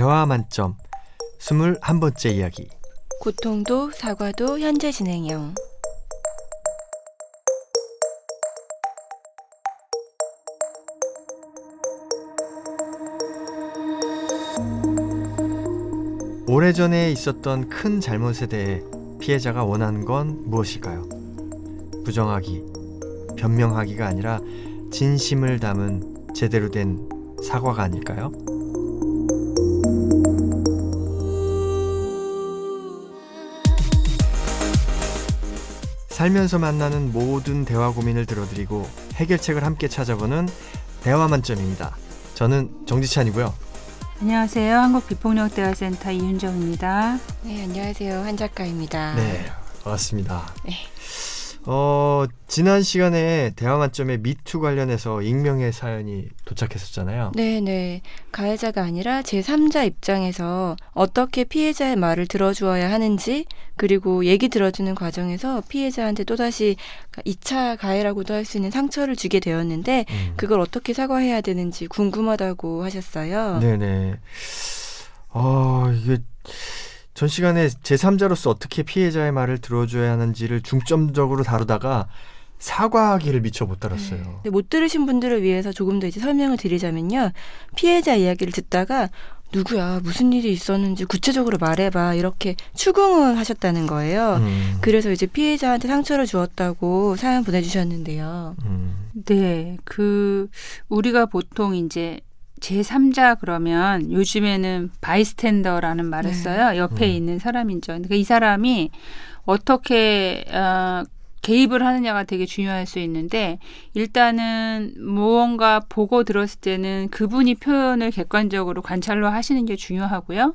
대화 만점 21번째 이야기. 고통도 사과도 현재 진행형. 오래전에 있었던 큰 잘못에 대해 피해자가 원하는 건 무엇일까요? 부정하기, 변명하기가 아니라 진심을 담은 제대로 된 사과가 아닐까요? 살면서 만나는 모든 대화 고민을 들어드리고 해결책을 함께 찾아보는 대화 만점입니다. 저는 정지찬이고요. 안녕하세요. 한국비폭력대화센터 이윤정입니다. 네, 안녕하세요. 한 작가입니다. 네, 반갑습니다. 네. 지난 시간에 대화 만점에 미투 관련해서 익명의 사연이 도착했었잖아요. 네네. 가해자가 아니라 제3자 입장에서 어떻게 피해자의 말을 들어주어야 하는지, 그리고 얘기 들어주는 과정에서 피해자한테 또다시 2차 가해라고도 할 수 있는 상처를 주게 되었는데 그걸 어떻게 사과해야 되는지 궁금하다고 하셨어요. 네네. 이게 전 시간에 제3자로서 어떻게 피해자의 말을 들어줘야 하는지를 중점적으로 다루다가 사과하기를 미처 못 다뤘어요. 네, 못 들으신 분들을 위해서 조금 더 이제 설명을 드리자면요. 피해자 이야기를 듣다가 누구야, 무슨 일이 있었는지 구체적으로 말해봐, 이렇게 추궁을 하셨다는 거예요. 그래서 이제 피해자한테 상처를 주었다고 사연 보내주셨는데요. 네, 우리가 보통 이제 제3자 그러면 요즘에는 바이스탠더라는 말을 써요. 옆에 있는 사람이죠. 그러니까 이 사람이 어떻게 개입을 하느냐가 되게 중요할 수 있는데, 일단은 무언가 보고 들었을 때는 그분이 표현을 객관적으로 관찰로 하시는 게 중요하고요.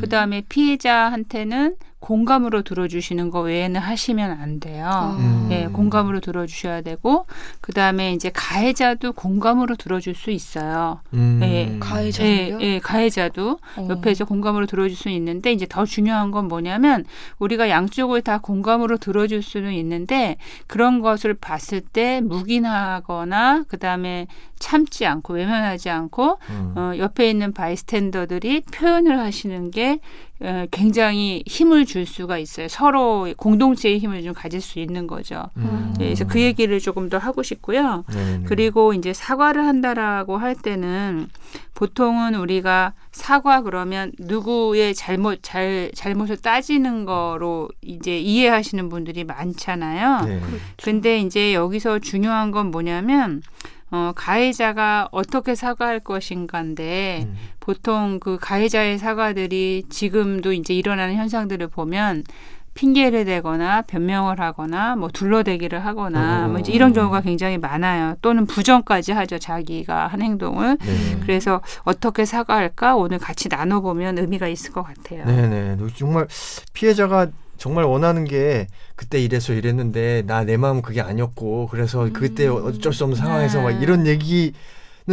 그다음에 피해자한테는 공감으로 들어주시는 거 외에는 하시면 안 돼요. 네, 공감으로 들어주셔야 되고, 그다음에 이제 가해자도 공감으로 들어줄 수 있어요. 네, 가해자도요? 네, 가해자도 옆에서 공감으로 들어줄 수 있는데, 이제 더 중요한 건 뭐냐면 우리가 양쪽을 다 공감으로 들어줄 수는 있는데 그런 것을 봤을 때 묵인하거나 그다음에 참지 않고 외면하지 않고 옆에 있는 바이스탠더들이 표현을 하시는 게 굉장히 힘을 줄 수가 있어요. 서로 공동체의 힘을 좀 가질 수 있는 거죠. 그래서 그 얘기를 조금 더 하고 싶고요. 네네. 그리고 이제 사과를 한다라고 할 때는 보통은 우리가 사과 그러면 누구의 잘못을 따지는 거로 이제 이해하시는 분들이 많잖아요. 네. 근데 이제 여기서 중요한 건 뭐냐면 가해자가 어떻게 사과할 것인가인데 보통 그 가해자의 사과들이 지금도 이제 일어나는 현상들을 보면 핑계를 대거나 변명을 하거나 뭐 둘러대기를 하거나 뭐 이제 이런 경우가 굉장히 많아요. 또는 부정까지 하죠. 자기가 한 행동을. 그래서 어떻게 사과할까 오늘 같이 나눠보면 의미가 있을 것 같아요. 네네. 정말 피해자가 정말 원하는 게 그때 이래서 이랬는데 내 마음은 그게 아니었고 그래서 그때 어쩔 수 없는 상황에서 막 이런 얘기는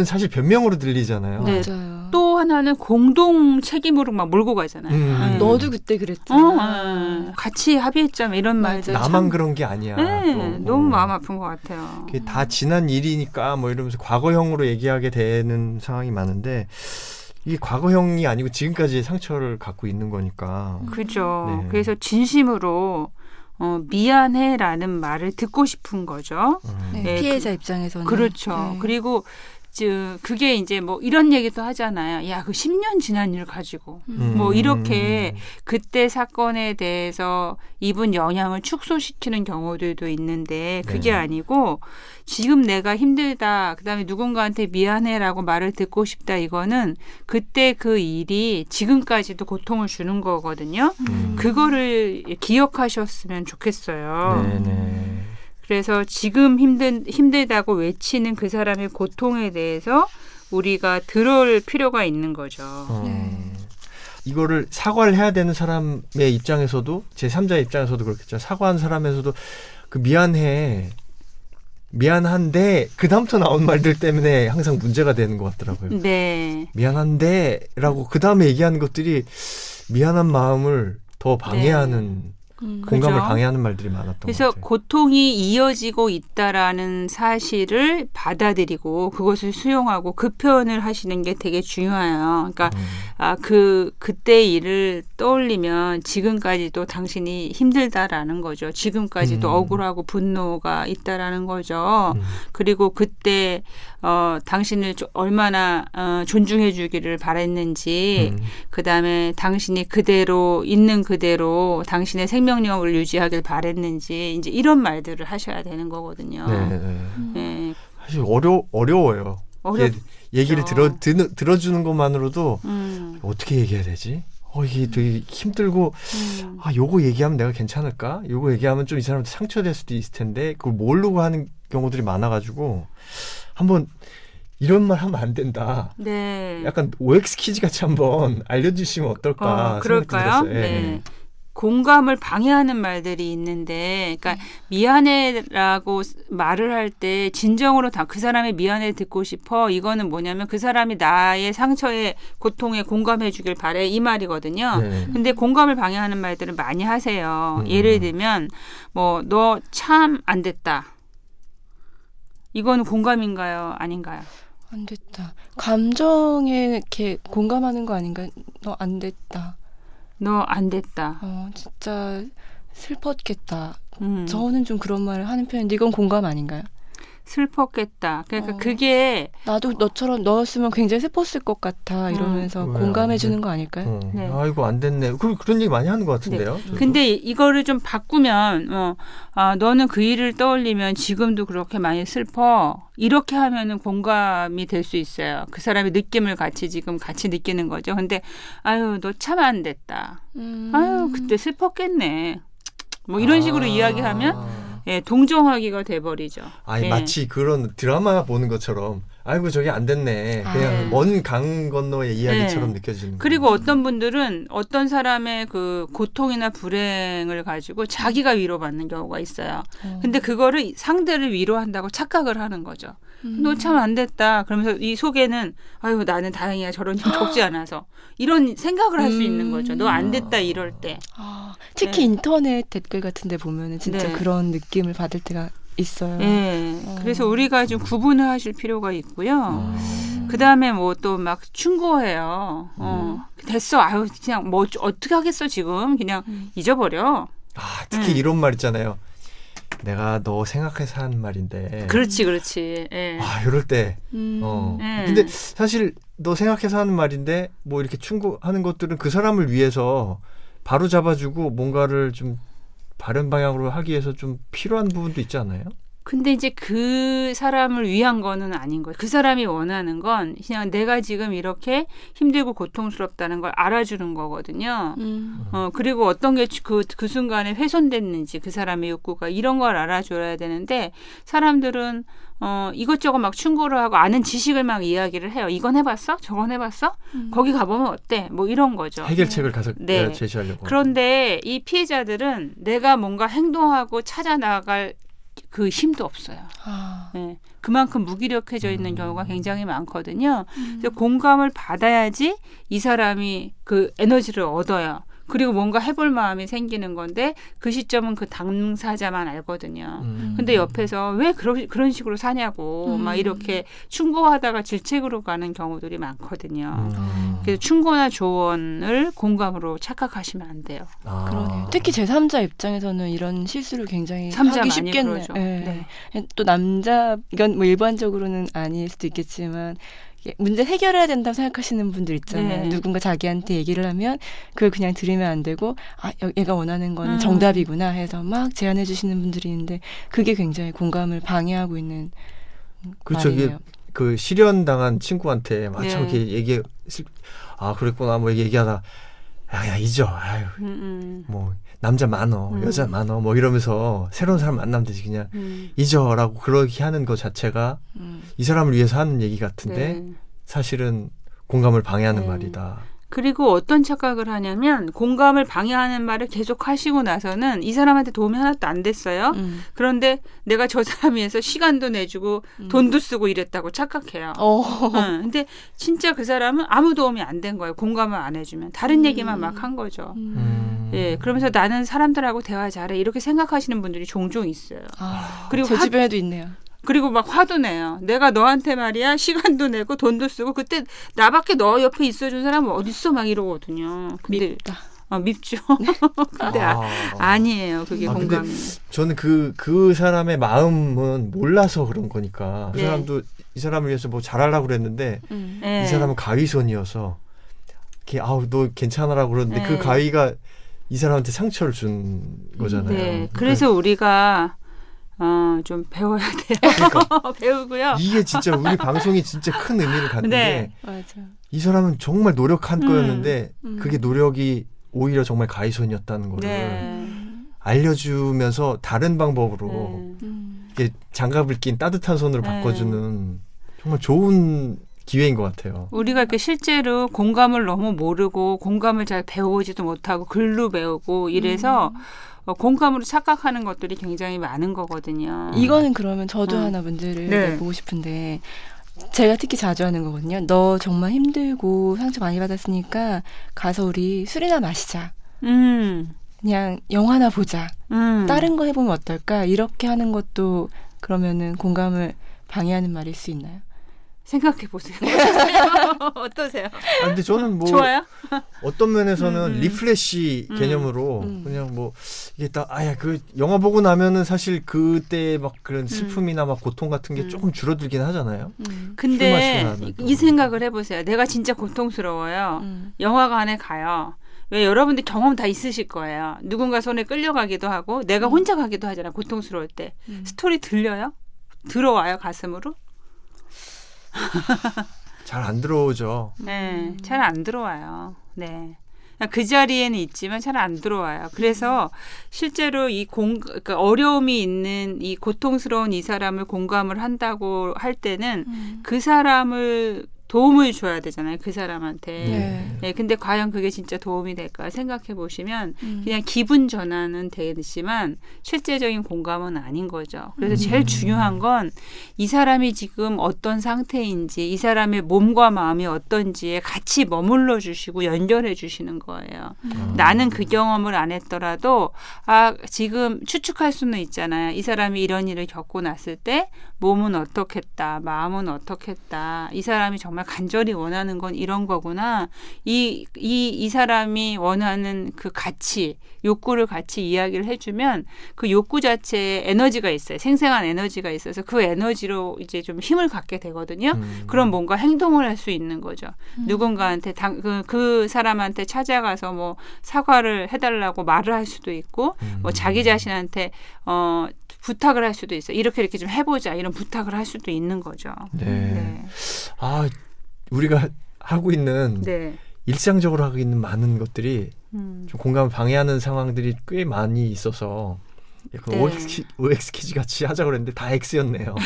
사실 변명으로 들리잖아요. 네. 맞아요. 또 하나는 공동 책임으로 막 몰고 가잖아요. 너도 그때 그랬잖아. 같이 합의했잖아. 이런 말들. 나만 그런 게 아니야. 네, 너무 마음 아픈 것 같아요. 그게 다 지난 일이니까 뭐 이러면서 과거형으로 얘기하게 되는 상황이 많은데 이게 과거형이 아니고 지금까지의 상처를 갖고 있는 거니까. 그죠. 네. 그래서 진심으로 미안해라는 말을 듣고 싶은 거죠. 네, 네, 피해자 입장에서는. 그렇죠. 네. 그리고 그게 이제 뭐 이런 얘기도 하잖아요. 야, 그 10년 지난 일 가지고 뭐 이렇게 그때 사건에 대해서 입은 영향을 축소시키는 경우들도 있는데 그게 아니고 지금 내가 힘들다. 그다음에 누군가한테 미안해라고 말을 듣고 싶다. 이거는 그때 그 일이 지금까지도 고통을 주는 거거든요. 그거를 기억하셨으면 좋겠어요. 네네. 그래서 지금 힘들다고 외치는 그 사람의 고통에 대해서 우리가 들을 필요가 있는 거죠. 이거를 사과를 해야 되는 사람의 입장에서도 제3자의 입장에서도 그렇겠죠. 사과한 사람에서도 그 미안한데 그 다음부터 나온 말들 때문에 항상 문제가 되는 것 같더라고요. 네. 미안한데 라고 그 다음에 얘기하는 것들이 미안한 마음을 더 방해하는 공감을 그죠? 방해하는 말들이 많았던 것 그래서 같아요. 고통이 이어지고 있다라는 사실을 받아들이고 그것을 수용하고 그 표현을 하시는 게 되게 중요해요. 그러니까 그때 일을 떠올리면 지금까지도 당신이 힘들다라는 거죠. 지금까지도 억울하고 분노가 있다라는 거죠. 그리고 그때 당신을 얼마나 존중해 주기를 바랬는지 그다음에 당신이 그대로 있는 그대로 당신의 생명력을 유지하길 바랬는지 이제 이런 말들을 하셔야 되는 거거든요. 네. 사실 어려워요. 얘기를 들어주는 것만으로도 어떻게 얘기해야 되지? 이게 되게 힘들고 요거 얘기하면 내가 괜찮을까? 요거 얘기하면 좀 이 사람한테 상처될 수도 있을 텐데 그걸 모르고 하는 경우들이 많아가지고 한번 이런 말 하면 안 된다. 네. 약간 OX 퀴즈 같이 한번 알려주시면 어떨까 생각이 그럴까요? 들었어요. 네. 공감을 방해하는 말들이 있는데, 그러니까 미안해라고 말을 할 때 진정으로 그 사람의 미안해 듣고 싶어. 이거는 뭐냐면 그 사람이 나의 상처에 고통에 공감해 주길 바래 이 말이거든요. 네. 근데 공감을 방해하는 말들은 많이 하세요. 예를 들면 뭐 너 참 안 됐다. 이거는 공감인가요? 아닌가요? 안 됐다. 감정에 이렇게 공감하는 거 아닌가요? 너 안 됐다. 너 안 됐다. 진짜 슬펐겠다. 저는 좀 그런 말을 하는 편인데 이건 공감 아닌가요? 슬펐겠다. 그러니까 그게 나도 너처럼 너였으면 굉장히 슬펐을 것 같아 이러면서 공감해 주는 거 아닐까요? 네. 아이고 안 됐네. 그런 얘기 많이 하는 것 같은데요. 네. 근데 이거를 좀 바꾸면 너는 그 일을 떠올리면 지금도 그렇게 많이 슬퍼. 이렇게 하면은 공감이 될 수 있어요. 그 사람의 느낌을 같이 느끼는 거죠. 근데 아유 너 참 안 됐다. 아유 그때 슬펐겠네. 뭐 이런 식으로 이야기하면 동정하기가 돼버리죠. 아니 마치 그런 드라마 보는 것처럼 아이고 저게 안 됐네. 그냥 먼 강 건너의 이야기처럼 느껴지는 그리고 거죠. 어떤 분들은 어떤 사람의 그 고통이나 불행을 가지고 자기가 위로받는 경우가 있어요. 근데 그거를 상대를 위로한다고 착각을 하는 거죠. 너 참 안 됐다. 그러면서 이 속에는 아유 나는 다행이야 저런 일 겪지 않아서 이런 생각을 할 수 있는 거죠. 너 안 됐다 이럴 때. 특히 인터넷 댓글 같은 데 보면은 진짜 그런 느낌을 받을 때가 있어요. 그래서 우리가 좀 구분을 하실 필요가 있고요. 그다음에 뭐 또 막 충고해요. 됐어. 아유 그냥 뭐 어떻게 하겠어 지금. 그냥 잊어버려. 특히 이런 말 있잖아요. 내가 너 생각해서 하는 말인데. 그렇지. 이럴 때. 근데 사실 너 생각해서 하는 말인데 뭐 이렇게 충고하는 것들은 그 사람을 위해서 바로 잡아주고 뭔가를 좀 바른 방향으로 하기 위해서 좀 필요한 부분도 있지 않아요? 근데 이제 그 사람을 위한 거는 아닌 거예요. 그 사람이 원하는 건 그냥 내가 지금 이렇게 힘들고 고통스럽다는 걸 알아주는 거거든요. 그리고 어떤 게 그 순간에 훼손됐는지 그 사람의 욕구가 이런 걸 알아줘야 되는데 사람들은 이것저것 막 충고를 하고 아는 지식을 막 이야기를 해요. 이건 해봤어? 저건 해봤어? 거기 가보면 어때? 뭐 이런 거죠. 해결책을 가서 제시하려고. 그런데 이 피해자들은 내가 뭔가 행동하고 찾아 나갈 그 힘도 없어요. 그만큼 무기력해져 있는 경우가 굉장히 많거든요. 그래서 공감을 받아야지 이 사람이 그 에너지를 얻어요. 그리고 뭔가 해볼 마음이 생기는 건데 그 시점은 그 당사자만 알거든요. 근데 옆에서 왜 그런 식으로 사냐고 막 이렇게 충고하다가 질책으로 가는 경우들이 많거든요. 그래서 충고나 조언을 공감으로 착각하시면 안 돼요. 그러네요. 특히 제3자 입장에서는 이런 실수를 굉장히 삼자 하기 많이 쉽겠네요. 그러죠. 또 남자 이건 뭐 일반적으로는 아닐 수도 있겠지만 문제 해결해야 된다고 생각하시는 분들 있잖아요. 누군가 자기한테 얘기를 하면 그걸 그냥 들으면 안 되고 얘가 원하는 거는 정답이구나 해서 막 제안해 주시는 분들이 있는데 그게 굉장히 공감을 방해하고 있는 그렇죠. 말이에요. 그 실연당한 친구한테 막 이렇게 그랬구나 뭐 얘기하다 야 잊어. 아유 뭐 남자 많어 여자 많어 뭐 이러면서 새로운 사람 만나면 되지 그냥 잊어라고 그렇게 하는 것 자체가 이 사람을 위해서 하는 얘기 같은데 사실은 공감을 방해하는 말이다. 그리고 어떤 착각을 하냐면 공감을 방해하는 말을 계속 하시고 나서는 이 사람한테 도움이 하나도 안 됐어요. 그런데 내가 저 사람 위해서 시간도 내주고 돈도 쓰고 이랬다고 착각해요. 근데 진짜 그 사람은 아무 도움이 안 된 거예요. 공감을 안 해주면. 다른 얘기만 막 한 거죠. 예, 그러면서 나는 사람들하고 대화 잘해 이렇게 생각하시는 분들이 종종 있어요. 그리고 제 주변에도 있네요. 그리고 막 화도 내요. 내가 너한테 말이야 시간도 내고 돈도 쓰고 그때 나밖에 너 옆에 있어준 사람은 어딨어 막 이러거든요. 근데 밉다. 밉죠. 근데 아. 아니에요. 그게 근데 공감이. 저는 그 사람의 마음은 몰라서 그런 거니까 그 네. 사람도 이 사람을 위해서 뭐 잘하려고 그랬는데 네. 이 사람은 가위손이어서 이렇게 아우 너 괜찮아라고 그러는데 네. 그 가위가 이 사람한테 상처를 준 거잖아요. 네. 그러니까 그래서 우리가 좀 배워야 돼요. 그러니까 배우고요. 이게 진짜 우리 방송이 진짜 큰 의미를 갖는 네. 게 맞아. 이 사람은 정말 노력한 거였는데 그게 음. 노력이 오히려 정말 가위손이었다는 거를 네. 알려주면서 다른 방법으로 네. 이렇게 장갑을 낀 따뜻한 손으로 네. 바꿔주는 정말 좋은 기회인 것 같아요. 우리가 이렇게 실제로 공감을 너무 모르고 공감을 잘 배우지도 못하고 글로 배우고 이래서 공감으로 착각하는 것들이 굉장히 많은 거거든요. 이거는 그러면 저도 어. 하나 문제를 네. 내보고 싶은데 제가 특히 자주 하는 거거든요. 너 정말 힘들고 상처 많이 받았으니까 가서 우리 술이나 마시자. 그냥 영화나 보자. 다른 거 해보면 어떨까? 이렇게 하는 것도 그러면은 공감을 방해하는 말일 수 있나요? 생각해 보세요. 어떠세요? 근데 저는 뭐 좋아요? 어떤 면에서는 리프레시 개념으로 그냥 뭐 이게 딱 그 영화 보고 나면은 사실 그때 막 그런 슬픔이나 막 고통 같은 게 조금 줄어들긴 하잖아요. 근데 술 마시고 이 생각을 해보세요. 내가 진짜 고통스러워요. 영화관에 가요. 왜 여러분들 경험 다 있으실 거예요. 누군가 손에 끌려가기도 하고 내가 혼자 가기도 하잖아요. 고통스러울 때. 스토리 들려요? 들어와요 가슴으로? 잘 안 들어오죠. 네, 잘 안 들어와요. 네. 그 자리에는 있지만 잘 안 들어와요. 그래서 실제로 그러니까 어려움이 있는 이 고통스러운 이 사람을 공감을 한다고 할 때는 그 사람을 도움을 줘야 되잖아요. 그 사람한테. 네. 네, 근데 과연 그게 진짜 도움이 될까 생각해 보시면 그냥 기분 전환은 되지만 실제적인 공감은 아닌 거죠. 그래서 제일 중요한 건 이 사람이 지금 어떤 상태인지 이 사람의 몸과 마음이 어떤지에 같이 머물러 주시고 연결해 주시는 거예요. 나는 그 경험을 안 했더라도 지금 추측할 수는 있잖아요. 이 사람이 이런 일을 겪고 났을 때 몸은 어떻겠다. 마음은 어떻겠다. 이 사람이 정말 간절히 원하는 건 이런 거구나. 이 사람이 원하는 그 가치, 욕구를 같이 이야기를 해주면 그 욕구 자체에 에너지가 있어요. 생생한 에너지가 있어서 그 에너지로 이제 좀 힘을 갖게 되거든요. 그럼 뭔가 행동을 할 수 있는 거죠. 누군가한테 그 사람한테 찾아가서 뭐 사과를 해달라고 말을 할 수도 있고 뭐 자기 자신한테 부탁을 할 수도 있어요. 이렇게 좀 해보자 이런 부탁을 할 수도 있는 거죠. 네. 우리가 하고 있는 네. 일상적으로 하고 있는 많은 것들이 좀 공감을 방해하는 상황들이 꽤 많이 있어서 약간 네. OX 퀴즈 같이 하자 그랬는데 다 X였네요.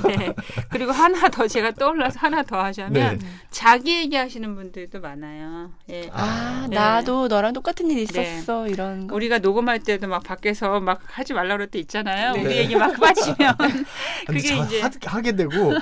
네. 그리고 하나 더 제가 떠올라서 하나 더 하자면 네. 자기 얘기하시는 분들도 많아요. 예. 네. 나도 너랑 똑같은 일 있었어. 이런 거. 우리가 녹음할 때도 막 밖에서 막 하지 말라 그럴 때 있잖아요. 네. 우리 얘기 막 빠지면 근데 그게 이제 하게 되고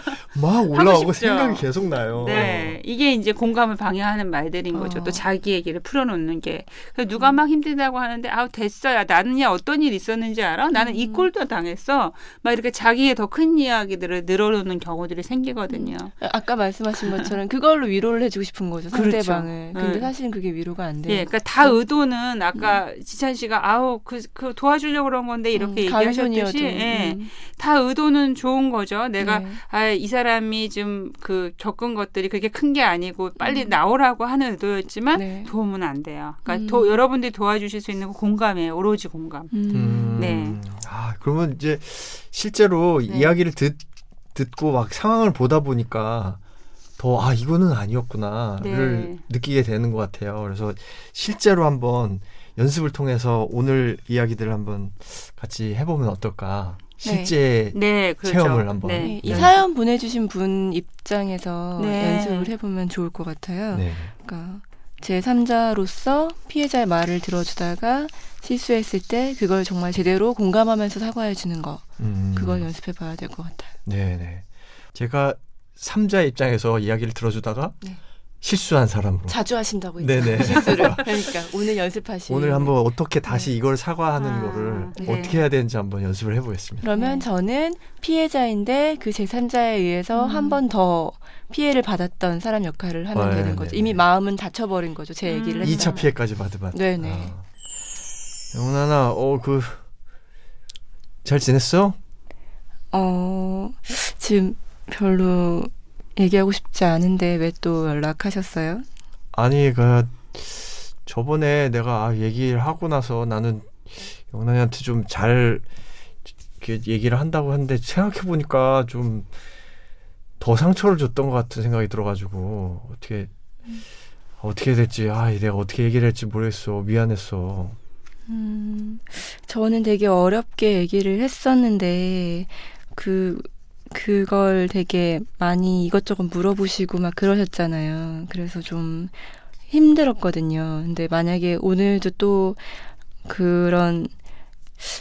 막 올라오고 싶죠. 생각이 계속 나요. 네, 이게 이제 공감을 방해하는 말들인 거죠. 또 자기 얘기를 풀어놓는 게. 그래서 누가 막 힘들다고 하는데 됐어야 나는 어떤 일 있었는지 알아? 나는 이 꼴도 당했어. 막 이렇게 자기의 더 큰 이야기들을 늘어놓는 경우들이 생기거든요. 아까 말씀하신 것처럼 그걸로 위로를 해주고 싶은 거죠. 그렇죠. 상대방을. 근데 네. 사실은 그게 위로가 안 돼요. 예, 그러니까 다 의도는 아까 지찬 씨가 그 도와주려고 그런 건데 이렇게 얘기하셨듯이 다 의도는 좋은 거죠. 내가 이 사람이 좀 그 겪은 것들이 그렇게 큰 게 아니고 빨리 나오라고 하는 의도였지만 도움은 안 돼요. 그러니까 여러분들이 도와주실 수 있는 건 공감이에요. 오로지 공감. 네. 그러면 이제 실제로 이야기를 듣고 막 상황을 보다 보니까 더 이거는 아니었구나를 느끼게 되는 것 같아요. 그래서 실제로 한번 연습을 통해서 오늘 이야기들을 한번 같이 해보면 어떨까. 실제 그렇죠. 체험을 한번. 이 사연 보내주신 분 입장에서 연습을 해보면 좋을 것 같아요. 네. 그러니까 제3자로서 피해자의 말을 들어주다가 실수했을 때 그걸 정말 제대로 공감하면서 사과해 주는 거. 그걸 연습해 봐야 될 것 같아요. 네네. 제가 3자 입장에서 이야기를 들어주다가 실수한 사람으로. 자주 하신다고 했죠. 네네. 실수를. 그러니까 오늘 연습하시. 오늘 한번 어떻게 다시 이걸 사과하는 아, 거를 네. 어떻게 해야 되는지 한번 연습을 해보겠습니다. 그러면 저는 피해자인데 그 제3자에 의해서 한 번 더 피해를 받았던 사람 역할을 하면 네, 되는 거죠. 네, 이미 네. 마음은 다쳐버린 거죠. 제 얘기를 했다면. 2차 피해까지 받으면. 네네. 영란아, 잘 지냈어? 지금 별로 얘기하고 싶지 않은데 왜 또 연락하셨어요? 아니, 저번에 내가 얘기를 하고 나서 나는 영란이한테 좀 잘 얘기를 한다고 하는데 생각해보니까 좀 더 상처를 줬던 것 같은 생각이 들어가지고 어떻게 될지 내가 어떻게 얘기를 할지 모르겠어. 미안했어. 저는 되게 어렵게 얘기를 했었는데 그걸 되게 많이 이것저것 물어보시고 막 그러셨잖아요. 그래서 좀 힘들었거든요. 근데 만약에 오늘도 또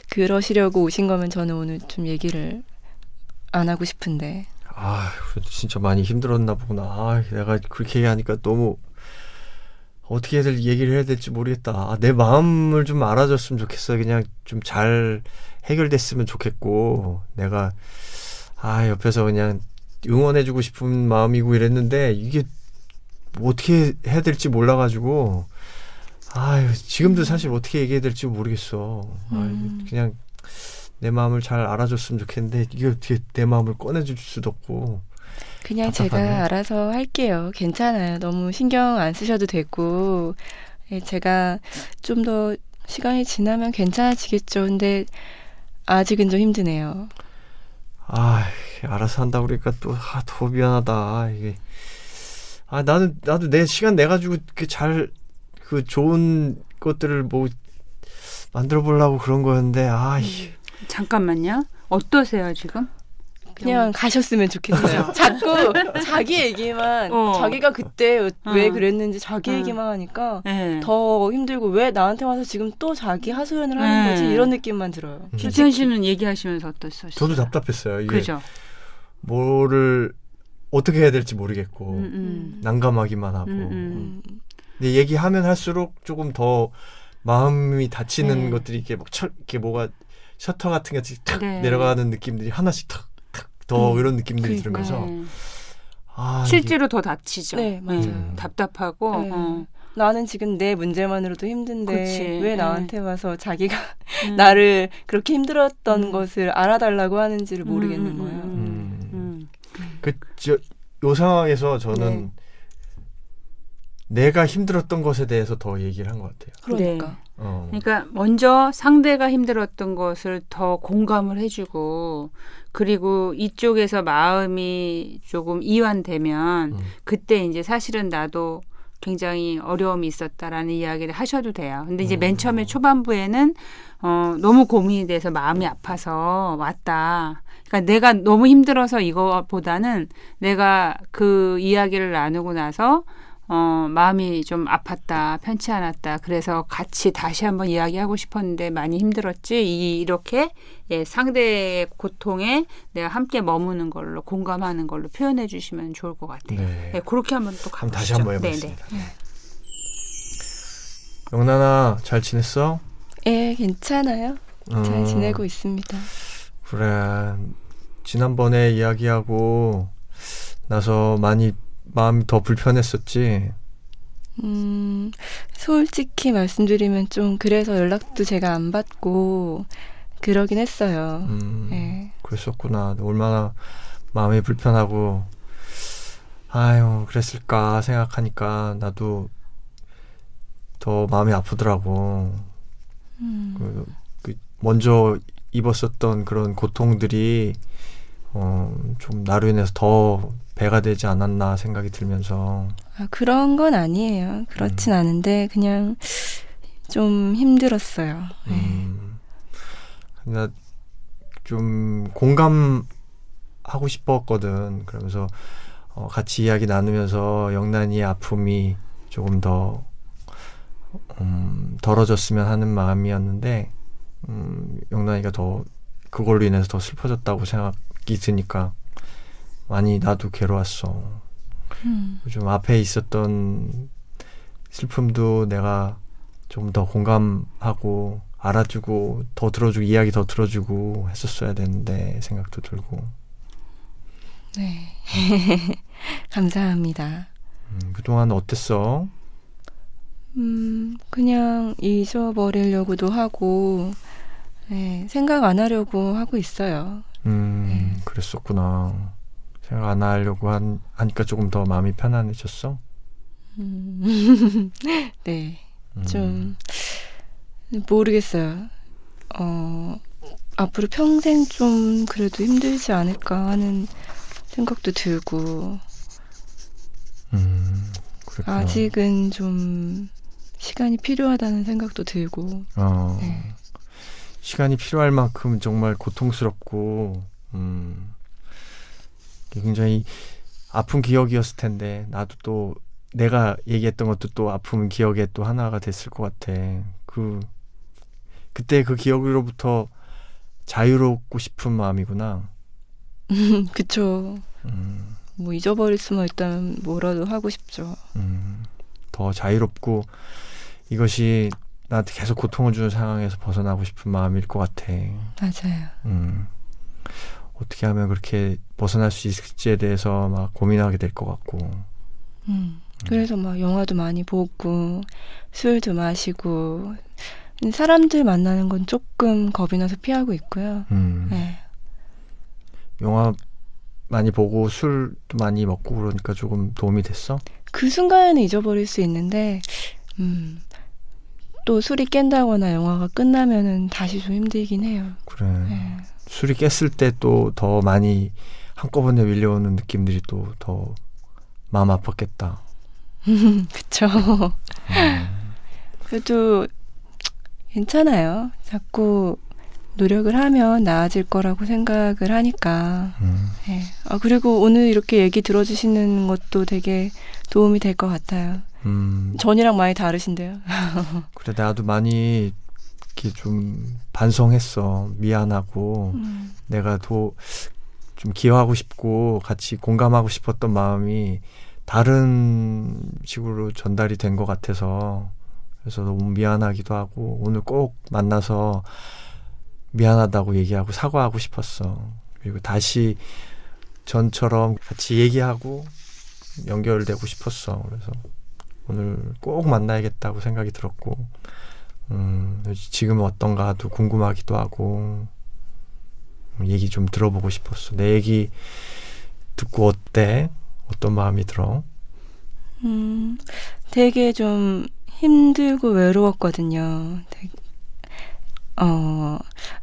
그러시려고 오신 거면 저는 오늘 좀 얘기를 안 하고 싶은데. 그래도 진짜 많이 힘들었나 보구나. 내가 그렇게 얘기하니까 너무 어떻게 얘기를 해야 될지 모르겠다. 내 마음을 좀 알아줬으면 좋겠어. 그냥 좀 잘 해결됐으면 좋겠고, 내가 옆에서 그냥 응원해주고 싶은 마음이고 이랬는데 이게 뭐 어떻게 해야 될지 몰라가지고 지금도 사실 어떻게 얘기해야 될지 모르겠어. 그냥 내 마음을 잘 알아줬으면 좋겠는데 이게 어떻게 내 마음을 꺼내줄 수도 없고. 그냥 답답하네. 제가 알아서 할게요. 괜찮아요. 너무 신경 안 쓰셔도 되고. 제가 좀 더 시간이 지나면 괜찮아지겠죠. 근데 아직은 좀 힘드네요. 알아서 한다고 그러니까 또 더 미안하다. 이게 나도 내 시간 내 가지고 좋은 것들을 뭐 만들어 보려고 그런 거였는데 잠깐만요. 어떠세요 지금? 그냥 가셨으면 좋겠어요. 자꾸 자기 얘기만 자기가 그때 왜 그랬는지 자기 얘기만 하니까 네. 더 힘들고 왜 나한테 와서 지금 또 자기 하소연을 하는 거지 이런 느낌만 들어요. 김태현 씨는 얘기하시면서 어떠셨어요? 저도 답답했어요. 이게 그죠? 뭐를 어떻게 해야 될지 모르겠고 난감하기만 하고. 근데 얘기하면 할수록 조금 더 마음이 다치는 것들이 이렇게 뭐가 셔터 같은 게 탁 내려가는 느낌들이 하나씩 탁 더 이런 느낌들이 들으면서 실제로 더 다치죠. 네, 맞아요. 답답하고. 네. 나는 지금 내 문제만으로도 힘든데 그치. 왜 나한테 와서 자기가 나를 그렇게 힘들었던 것을 알아달라고 하는지를 모르겠는 거예요. 요 상황에서 저는 내가 힘들었던 것에 대해서 더 얘기를 한 것 같아요. 그러니까. 그러니까 먼저 상대가 힘들었던 것을 더 공감을 해주고 그리고 이쪽에서 마음이 조금 이완되면 그때 이제 사실은 나도 굉장히 어려움이 있었다라는 이야기를 하셔도 돼요. 근데 이제 맨 처음에 초반부에는 너무 고민이 돼서 마음이 아파서 왔다. 그러니까 내가 너무 힘들어서 이거보다는 내가 그 이야기를 나누고 나서 마음이 좀 아팠다, 편치 않았다. 그래서 같이 다시 한번 이야기하고 싶었는데 많이 힘들었지. 이렇게 상대의 고통에 내가 함께 머무는 걸로 공감하는 걸로 표현해 주시면 좋을 것 같아요. 네, 그렇게 한번 또 가보시죠. 다시 한번 해보겠습니다. 영란아, 잘 지냈어? 괜찮아요. 잘 지내고 있습니다. 그래, 지난번에 이야기하고 나서 많이 마음이 더 불편했었지. 솔직히 말씀드리면 좀 그래서 연락도 제가 안 받고 그러긴 했어요. 네. 그랬었구나. 얼마나 마음이 불편하고 그랬을까 생각하니까 나도 더 마음이 아프더라고. 먼저 입었었던 그런 고통들이 좀 나로 인해서 더 배가 되지 않았나 생각이 들면서. 그런 건 아니에요. 그렇진 않은데 그냥 좀 힘들었어요. 나 좀 공감하고 싶었거든. 그러면서 같이 이야기 나누면서 영란이의 아픔이 조금 더 덜어졌으면 하는 마음이었는데 영란이가 더 그걸로 인해서 더 슬퍼졌다고 생각이 드니까 많이 나도 괴로웠어. 좀 앞에 있었던 슬픔도 내가 좀 더 공감하고 알아주고 더 들어주고 이야기 더 들어주고 했었어야 되는데 생각도 들고. 네. 감사합니다. 그동안 어땠어? 그냥 잊어버리려고도 하고, 네, 생각 안 하려고 하고 있어요. 그랬었구나. 생각 안 하려고 하니까 조금 더 마음이 편안해졌어? 네. 좀, 모르겠어요. 앞으로 평생 좀 그래도 힘들지 않을까 하는 생각도 들고, 그랬구나. 아직은 좀 시간이 필요하다는 생각도 들고, 네. 시간이 필요할 만큼 정말 고통스럽고, 굉장히 아픈 기억이었을 텐데, 나도 또 내가 얘기했던 것도 또 아픈 기억의 또 하나가 됐을 것 같아. 그때 그 기억으로부터 자유롭고 싶은 마음이구나. 그쵸. 뭐 잊어버릴 수만 있다면 뭐라도 하고 싶죠. 더 자유롭고 이것이 나한테 계속 고통을 주는 상황에서 벗어나고 싶은 마음일 것 같아. 맞아요. 어떻게 하면 그렇게 벗어날 수 있을지에 대해서 막 고민하게 될 것 같고. 그래서 막 영화도 많이 보고 술도 마시고 사람들 만나는 건 조금 겁이 나서 피하고 있고요. 네. 영화 많이 보고 술도 많이 먹고 그러니까 조금 도움이 됐어? 그 순간에는 잊어버릴 수 있는데 또 술이 깬다거나 영화가 끝나면은 다시 좀 힘들긴 해요. 그래. 네. 술이 깼을 때 또 더 많이 한꺼번에 밀려오는 느낌들이 또 더 마음 아팠겠다. 그쵸. 그래도 괜찮아요. 자꾸 노력을 하면 나아질 거라고 생각을 하니까. 네. 그리고 오늘 이렇게 얘기 들어주시는 것도 되게 도움이 될 것 같아요. 전이랑 많이 다르신데요. 그래, 나도 많이 이렇게 좀 반성했어. 미안하고 내가 좀 기여하고 싶고 같이 공감하고 싶었던 마음이 다른 식으로 전달이 된 것 같아서 그래서 너무 미안하기도 하고 오늘 꼭 만나서 미안하다고 얘기하고 사과하고 싶었어. 그리고 다시 전처럼 같이 얘기하고 연결되고 싶었어. 그래서 오늘 꼭 만나야겠다고 생각이 들었고 지금은 어떤가도 궁금하기도 하고 얘기 좀 들어보고 싶었어. 내 얘기 듣고 어때? 어떤 마음이 들어? 되게 좀 힘들고 외로웠거든요.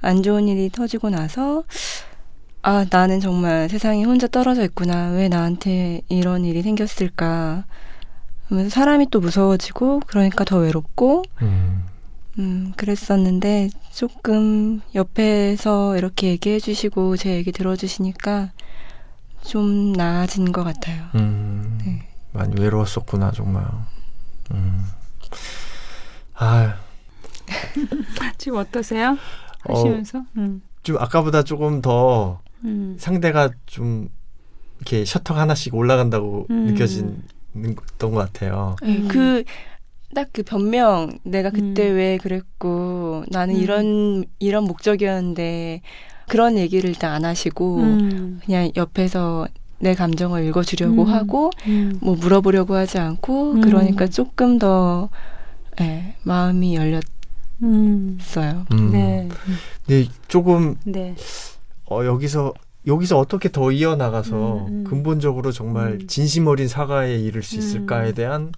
안 좋은 일이 터지고 나서 나는 정말 세상에 혼자 떨어져 있구나. 왜 나한테 이런 일이 생겼을까? 그러면서 사람이 또 무서워지고 그러니까 더 외롭고 그랬었는데 조금 옆에서 이렇게 얘기해 주시고 제 얘기 들어주시니까 좀 나아진 것 같아요. 네. 많이 외로웠었구나 정말. 지금 어떠세요? 하시면서? 좀 아까보다 조금 더 상대가 좀 이렇게 셔터가 하나씩 올라간다고 느껴지는 것 같아요. 딱 그 변명, 내가 그때 왜 그랬고 나는 이런 목적이었는데 그런 얘기를 일단 안 하시고 그냥 옆에서 내 감정을 읽어주려고 하고 뭐 물어보려고 하지 않고 그러니까 조금 더 마음이 열렸어요. 네. 근데 조금 네. 여기서 어떻게 더 이어나가서 근본적으로 정말 진심 어린 사과에 이를 수 있을까에 대한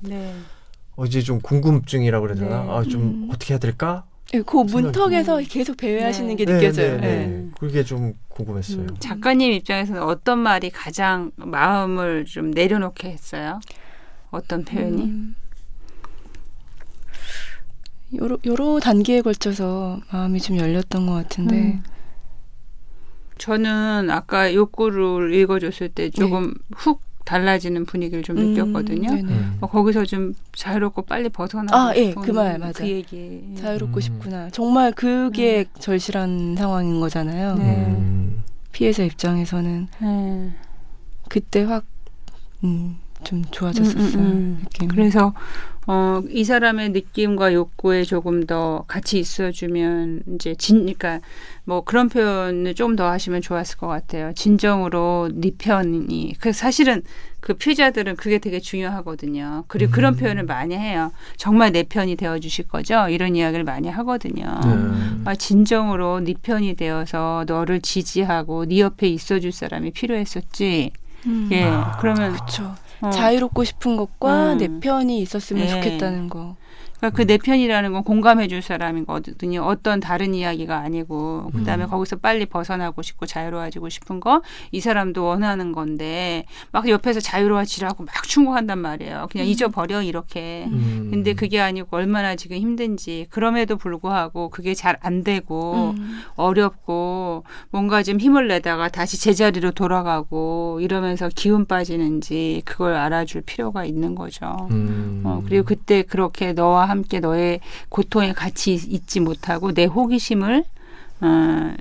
이제 좀 궁금증이라고 그래야 되나? 좀 어떻게 해야 될까? 그 문턱에서 계속 배회하시는 게 느껴져요. 네. 그게 좀 궁금했어요. 작가님 입장에서는 어떤 말이 가장 마음을 좀 내려놓게 했어요? 어떤 표현이? 여러 단계에 걸쳐서 마음이 좀 열렸던 것 같은데 저는 아까 욕구를 읽어줬을 때 조금 훅 달라지는 분위기를 좀 느꼈거든요. 거기서 좀 자유롭고 빨리 벗어나고 싶은 그 말 맞아. 그 얘기. 자유롭고 싶구나. 정말 그게 절실한 상황인 거잖아요. 피해자 입장에서는 그때 확 좀 좋아졌었어요. 느낌. 그래서 이 사람의 느낌과 욕구에 조금 더 같이 있어주면 이제 그러니까 뭐 그런 표현을 좀 더 하시면 좋았을 것 같아요. 진정으로 네 편이. 그 사실은 그 피해자들은 그게 되게 중요하거든요. 그리고 그런 표현을 많이 해요. 정말 내 편이 되어주실 거죠? 이런 이야기를 많이 하거든요. 진정으로 네 편이 되어서 너를 지지하고 네 옆에 있어줄 사람이 필요했었지. 예, 그러면 그렇죠. 자유롭고 싶은 것과 내 편이 있었으면 네. 좋겠다는 거. 그러니까 그 내 편이라는 건 공감해 줄 사람이거든요. 어떤 다른 이야기가 아니고 그다음에 거기서 빨리 벗어나고 싶고 자유로워지고 싶은 거 이 사람도 원하는 건데 막 옆에서 자유로워지라고 막 충고한단 말이에요. 그냥 잊어버려 이렇게. 근데 그게 아니고 얼마나 지금 힘든지 그럼에도 불구하고 그게 잘 안 되고 어렵고 뭔가 좀 힘을 내다가 다시 제자리로 돌아가고 이러면서 기운 빠지는지 그걸 알아줄 필요가 있는 거죠. 그리고 그때 그렇게 너와 함께 너의 고통에 같이 있지 못하고 내 호기심을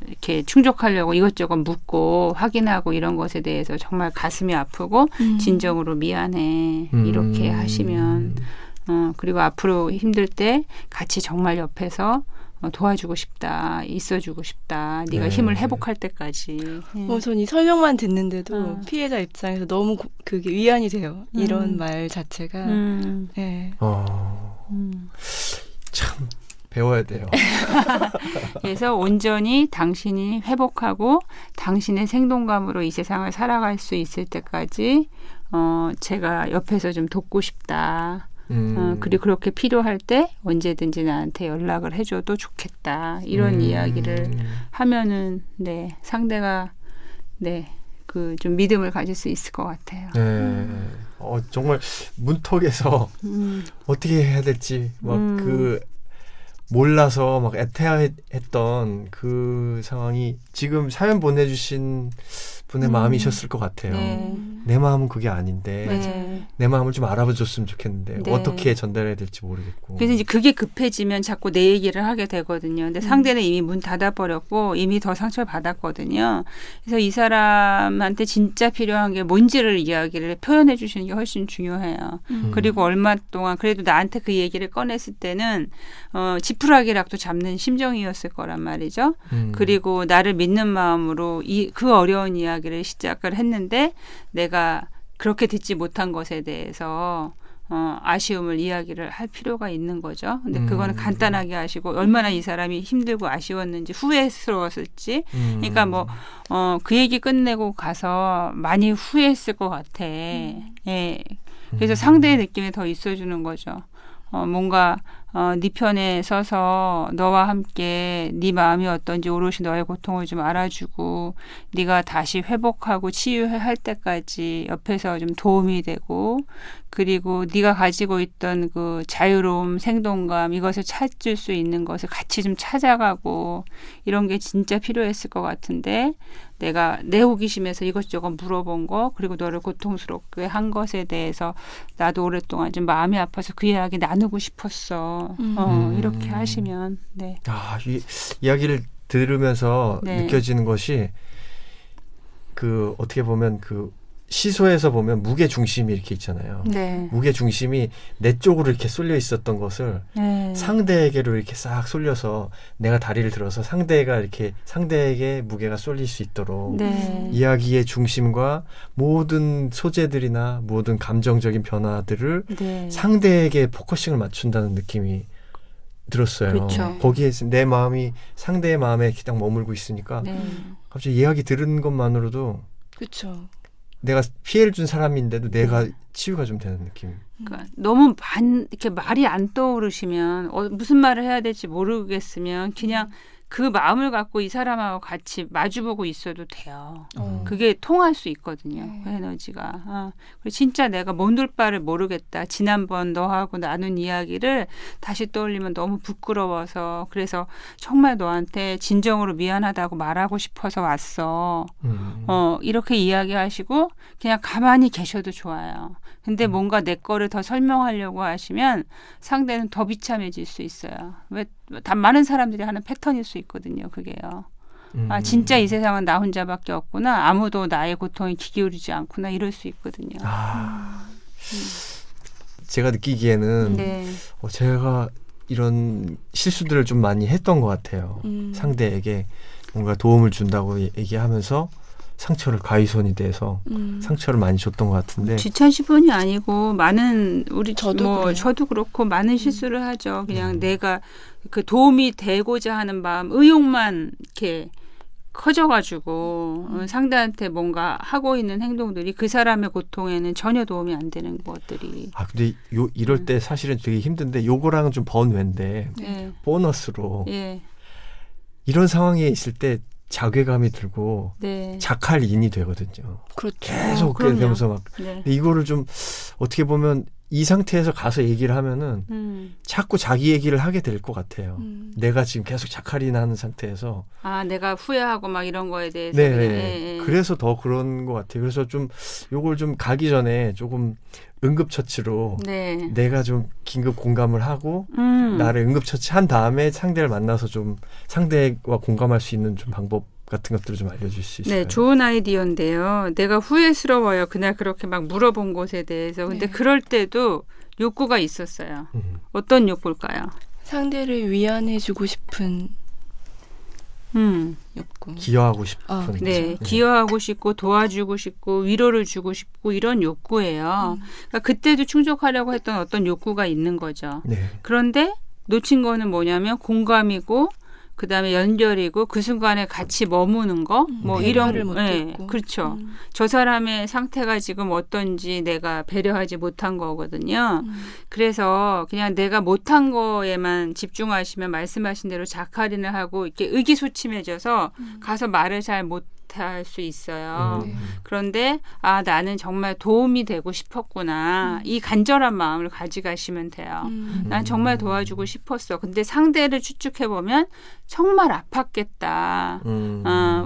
이렇게 충족하려고 이것저것 묻고 확인하고 이런 것에 대해서 정말 가슴이 아프고 진정으로 미안해 이렇게 하시면 그리고 앞으로 힘들 때 같이 정말 옆에서 도와주고 싶다, 있어주고 싶다. 네가 힘을 회복할 때까지. 전 이 설명만 듣는데도 피해자 입장에서 너무 그게 위안이 돼요. 이런 말 자체가. 네. 참 배워야 돼요. 그래서 온전히 당신이 회복하고 당신의 생동감으로 이 세상을 살아갈 수 있을 때까지 제가 옆에서 좀 돕고 싶다. 그리고 그렇게 필요할 때 언제든지 나한테 연락을 해줘도 좋겠다. 이런 이야기를 하면은 네 상대가 네 그 좀 믿음을 가질 수 있을 것 같아요. 네. 정말 문턱에서 어떻게 해야 될지 막 그 몰라서 막 애태했던 그 상황이 지금 사연 보내주신 분의 마음이셨을 것 같아요. 네. 내 마음은 그게 아닌데 네. 내 마음을 좀 알아봐줬으면 좋겠는데 네. 어떻게 전달해야 될지 모르겠고. 그래서 이제 그게 급해지면 자꾸 내 얘기를 하게 되거든요. 근데 상대는 이미 문 닫아버렸고 이미 더 상처를 받았거든요. 그래서 이 사람한테 진짜 필요한 게 뭔지를 이야기를 표현해 주시는 게 훨씬 중요해요. 그리고 얼마 동안 그래도 나한테 그 얘기를 꺼냈을 때는 지푸라기락도 잡는 심정이었을 거란 말이죠. 그리고 나를 믿는 마음으로 그 어려운 이야기를 시작을 했는데 내가 그렇게 듣지 못한 것에 대해서 아쉬움을 이야기를 할 필요가 있는 거죠. 근데 그거는 간단하게 하시고 얼마나 이 사람이 힘들고 아쉬웠는지 후회스러웠을지 그러니까 뭐 그 얘기 끝내고 가서 많이 후회했을 것 같아. 예. 그래서 상대의 느낌에 더 있어주는 거죠. 뭔가 네 편에 서서 너와 함께 네 마음이 어떤지 오롯이 너의 고통을 좀 알아주고 네가 다시 회복하고 치유할 때까지 옆에서 좀 도움이 되고 그리고 네가 가지고 있던 그 자유로움, 생동감 이것을 찾을 수 있는 것을 같이 좀 찾아가고 이런 게 진짜 필요했을 것 같은데 내가 내 호기심에서 이것저것 물어본 거 그리고 너를 고통스럽게 한 것에 대해서 나도 오랫동안 좀 마음이 아파서 그 이야기 나누고 싶었어. 이렇게 하시면 네. 이 이야기를 들으면서 네. 느껴지는 것이 그 어떻게 보면 그 시소에서 보면 무게 중심이 이렇게 있잖아요. 네. 무게 중심이 내 쪽으로 이렇게 쏠려 있었던 것을 네. 상대에게로 이렇게 싹 쏠려서 내가 다리를 들어서 상대에게 무게가 쏠릴 수 있도록 네. 이야기의 중심과 모든 소재들이나 모든 감정적인 변화들을 네. 상대에게 포커싱을 맞춘다는 느낌이 들었어요. 그렇죠. 거기에 내 마음이 상대의 마음에 딱 머물고 있으니까 네. 갑자기 이야기 들은 것만으로도 그렇죠. 내가 피해를 준 사람인데도 내가 치유가 좀 되는 느낌. 그러니까 너무 이렇게 말이 안 떠오르시면 무슨 말을 해야 될지 모르겠으면 그냥 그 마음을 갖고 이 사람하고 같이 마주보고 있어도 돼요. 그게 통할 수 있거든요. 그 에너지가. 그리고 진짜 내가 몸둘 바를 모르겠다. 지난번 너하고 나눈 이야기를 다시 떠올리면 너무 부끄러워서 그래서 정말 너한테 진정으로 미안하다고 말하고 싶어서 왔어. 이렇게 이야기하시고 그냥 가만히 계셔도 좋아요. 근데 뭔가 내 거를 더 설명하려고 하시면 상대는 더 비참해질 수 있어요. 왜 많은 사람들이 하는 패턴일 수 있거든요. 그게요. 진짜 이 세상은 나 혼자밖에 없구나. 아무도 나의 고통에 귀 기울이지 않구나. 이럴 수 있거든요. 제가 느끼기에는 네. 제가 이런 실수들을 좀 많이 했던 것 같아요. 상대에게 뭔가 도움을 준다고 얘기하면서 상처를 가위손이 돼서 상처를 많이 줬던 것 같은데 지천 씨뿐이 아니고 많은 우리 저도 뭐 그래요. 저도 그렇고 많은 실수를 하죠. 그냥 내가 그 도움이 되고자 하는 마음, 의욕만 이렇게 커져가지고 상대한테 뭔가 하고 있는 행동들이 그 사람의 고통에는 전혀 도움이 안 되는 것들이. 근데 이럴 때 사실은 되게 힘든데 요거랑은 좀 번외인데 네. 보너스로 예. 이런 상황에 있을 때 자괴감이 들고 네. 자칼 인이 되거든요. 그렇죠. 계속 그럼요. 그러면서 막 네. 근데 이거를 좀 어떻게 보면 이 상태에서 가서 얘기를 하면은 자꾸 자기 얘기를 하게 될 것 같아요. 내가 지금 계속 자칼이 나는 상태에서 내가 후회하고 막 이런 거에 대해서. 네, 그냥, 네. 그래서 더 그런 것 같아요. 그래서 좀 요걸 좀 가기 전에 조금 응급처치로 네. 내가 좀 긴급 공감을 하고 나를 응급처치한 다음에 상대를 만나서 좀 상대와 공감할 수 있는 좀 방법 같은 것들을 좀 알려줄 수 있을까요? 네, 좋은 아이디어인데요. 내가 후회스러워요. 그날 그렇게 막 물어본 것에 대해서. 근데 네. 그럴 때도 욕구가 있었어요. 어떤 욕구일까요? 상대를 위안해주고 싶은 욕구. 기여하고 싶은 그렇죠. 네, 기여하고 싶고 도와주고 싶고 위로를 주고 싶고 이런 욕구예요. 그러니까 그때도 충족하려고 했던 어떤 욕구가 있는 거죠. 네. 그런데 놓친 거는 뭐냐면 공감이고 그다음에 연결이고 그 순간에 같이 머무는 거 뭐 이런 배려를 못했고. 그렇죠. 저 사람의 상태가 지금 어떤지 내가 배려하지 못한 거거든요. 그래서 그냥 내가 못한 거에만 집중하시면 말씀하신 대로 자칼인을 하고 이렇게 의기소침해져서 가서 말을 잘 못할 수 있어요. 그런데 나는 정말 도움이 되고 싶었구나. 이 간절한 마음을 가져가시면 돼요. 난 정말 도와주고 싶었어. 근데 상대를 추측해 보면 정말 아팠겠다.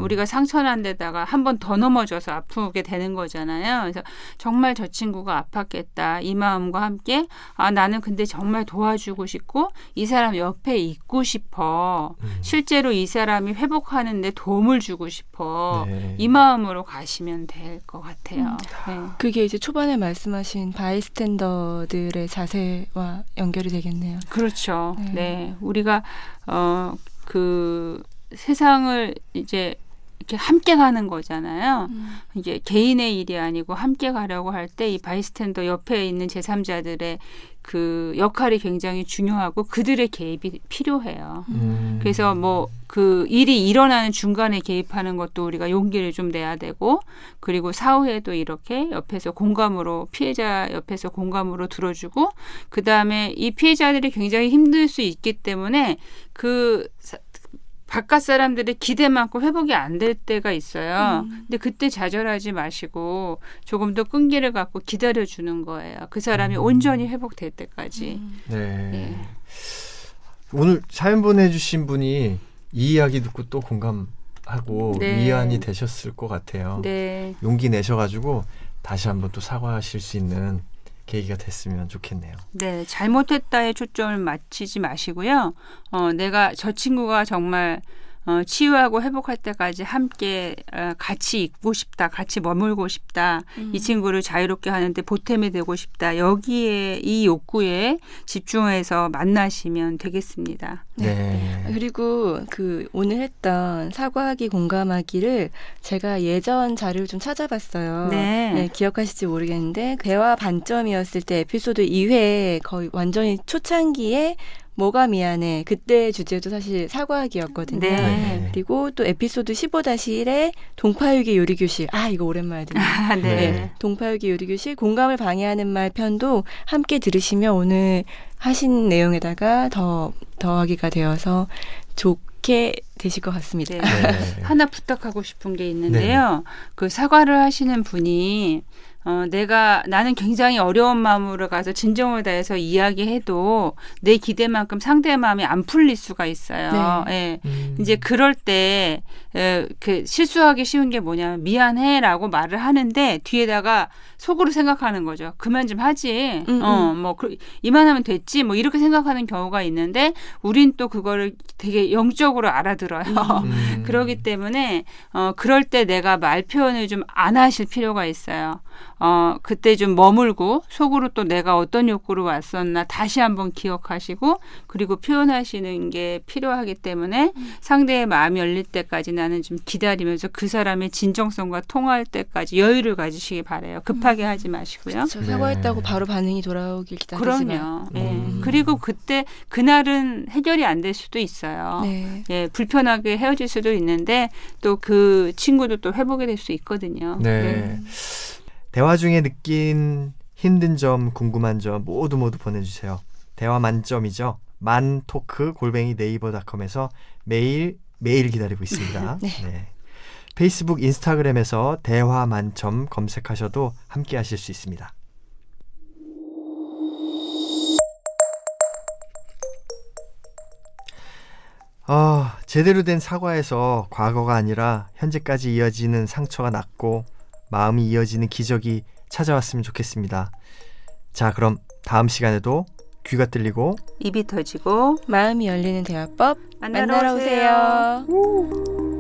우리가 상처난 데다가 한 번 더 넘어져서 아프게 되는 거잖아요. 그래서 정말 저 친구가 아팠겠다. 이 마음과 함께 나는 근데 정말 도와주고 싶고 이 사람 옆에 있고 싶어. 실제로 이 사람이 회복하는 데 도움을 주고 싶어. 네. 이 마음으로 가시면 될 것 같아요. 네. 그게 이제 초반에 말씀하신 바이스탠더들의 자세와 연결이 되겠네요. 그렇죠. 네. 네. 우리가 그 세상을 이제 이렇게 함께 가는 거잖아요. 이게 개인의 일이 아니고 함께 가려고 할 때 이 바이스탠더 옆에 있는 제3자들의 그 역할이 굉장히 중요하고 그들의 개입이 필요해요. 그래서 뭐 그 일이 일어나는 중간에 개입하는 것도 우리가 용기를 좀 내야 되고 그리고 사후에도 이렇게 옆에서 공감으로 피해자 옆에서 공감으로 들어주고 그다음에 이 피해자들이 굉장히 힘들 수 있기 때문에 바깥 사람들의 기대만큼 회복이 안 될 때가 있어요. 근데 그때 좌절하지 마시고 조금 더 끈기를 갖고 기다려주는 거예요. 그 사람이 온전히 회복될 때까지. 네. 네. 오늘 사연 보내주신 분이 이 이야기 듣고 또 공감하고 네. 위안이 되셨을 것 같아요. 네. 용기 내셔가지고 다시 한번 또 사과하실 수 있는 계기가 됐으면 좋겠네요. 네, 잘못했다에 초점을 맞추지 마시고요. 내가 저 친구가 정말 치유하고 회복할 때까지 함께 같이 있고 싶다, 같이 머물고 싶다, 이 친구를 자유롭게 하는데 보탬이 되고 싶다. 여기에 이 욕구에 집중해서 만나시면 되겠습니다. 네. 그리고 그 오늘 했던 사과하기 공감하기를 제가 예전 자료를 좀 찾아봤어요. 네. 기억하실지 모르겠는데 대화 반점이었을 때 에피소드 2회 거의 완전히 초창기에 뭐가 미안해. 그때 주제도 사실 사과하기였거든요. 네. 그리고 또 에피소드 15-1의 동파유기 요리교실. 이거 오랜만에 듣네요. 네. 동파유기 요리교실 공감을 방해하는 말 편도 함께 들으시면 오늘 하신 내용에다가 더 더하기가 되어서 좋게 되실 것 같습니다. 네. 네. 하나 부탁하고 싶은 게 있는데요. 그 사과를 하시는 분이 나는 굉장히 어려운 마음으로 가서 진정을 다해서 이야기해도 내 기대만큼 상대의 마음이 안 풀릴 수가 있어요. 네. 예. 이제 그럴 때 그 실수하기 쉬운 게 뭐냐면 미안해라고 말을 하는데 뒤에다가 속으로 생각하는 거죠. 그만 좀 하지. 이만하면 됐지. 뭐 이렇게 생각하는 경우가 있는데 우린 또 그거를 되게 영적으로 알아들어요. 그렇기 때문에 그럴 때 내가 말 표현을 좀 안 하실 필요가 있어요. 그때 좀 머물고 속으로 또 내가 어떤 욕구로 왔었나 다시 한번 기억하시고 그리고 표현하시는 게 필요하기 때문에 상대의 마음이 열릴 때까지 나는 좀 기다리면서 그 사람의 진정성과 통할 때까지 여유를 가지시기 바래요. 급하게 하지 마시고요. 그렇죠. 네. 사과했다고 바로 반응이 돌아오길 기다리지 마. 그럼요. 예. 그리고 그때 그날은 해결이 안 될 수도 있어요. 네. 예, 불편하게 헤어질 수도 있는데 또 그 친구도 또 회복이 될 수 있거든요. 네. 대화 중에 느낀 힘든 점, 궁금한 점 모두 보내주세요. 대화 만점이죠. 만토크@네이버닷컴에서 매일 기다리고 있습니다. 네. 네. 페이스북, 인스타그램에서 대화 만점 검색하셔도 함께 하실 수 있습니다. 제대로 된 사과에서 과거가 아니라 현재까지 이어지는 상처가 낫고 마음이 이어지는 기적이 찾아왔으면 좋겠습니다. 자, 그럼 다음 시간에도 귀가 뚫리고 입이 터지고 마음이 열리는 대화법 만나러 만나러 오세요. 오세요.